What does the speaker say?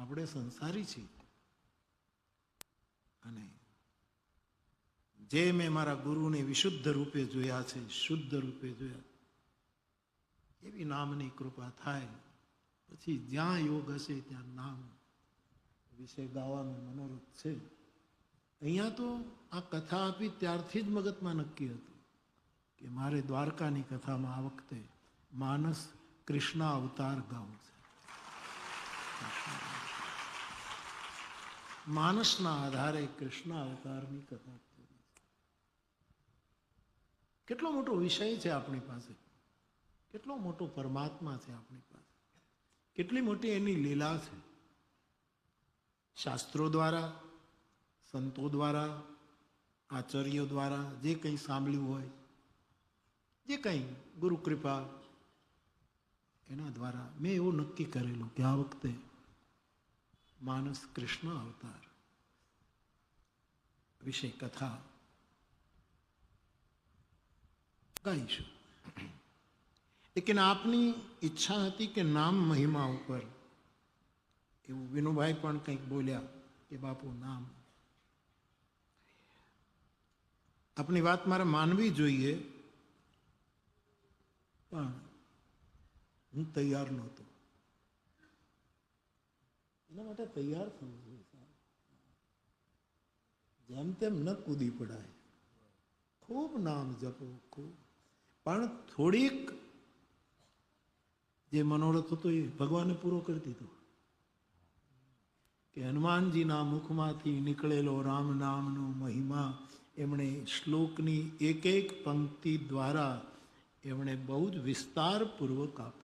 આપણે સંસારી છીએ. અને જે મેં મારા ગુરુને વિશુદ્ધ રૂપે જોયા છે, શુદ્ધ રૂપે જોયા, એવી નામની કૃપા થાય પછી જ્યાં યોગ હશે ત્યાં નામ વિશે ગાવાનું મનોરથ છે. અહીંયા તો આ કથા આપી ત્યારથી જ મગજમાં નક્કી હતું કે મારે દ્વારકાની કથામાં આ વખતે માનસ કૃષ્ણ અવતાર ગાવું છે. માનસના આધારે કૃષ્ણ અવતારની કથા. કેટલો મોટો વિષય છે આપણી પાસે, કેટલો મોટો પરમાત્મા છે આપણી પાસે, કેટલી મોટી એની લીલા છે. શાસ્ત્રો દ્વારા, સંતો દ્વારા, આચાર્યો દ્વારા જે કંઈ સાંભળ્યું હોય, જે કંઈ ગુરુ કૃપા, એના દ્વારા મેં એવું નક્કી કરેલું કે આ વખતે માનસ કૃષ્ણ અવતાર વિશે કથા ગાઈશું. લેકિન આપની ઈચ્છા હતી કે નામ મહિમા ઉપર એવું વિનુભાઈ પણ કંઈક બોલ્યા કે બાપુ નામ. આપની વાત મારે માનવી જોઈએ, પણ હું તૈયાર નહોતો. એના માટે તૈયાર થવું જોઈએ. જેમ તેમ ન કૂદી પડાય. ખૂબ નામ જપો, ખૂબ, પણ થોડીક જે મનોરથ હતો એ ભગવાને પૂરો કરી દીધો કે હનુમાનજીના મુખમાંથી નીકળેલો રામ નામનો મહિમા એમણે શ્લોકની એક એક પંક્તિ દ્વારા એમણે બહુ જ વિસ્તારપૂર્વક આપ્યો.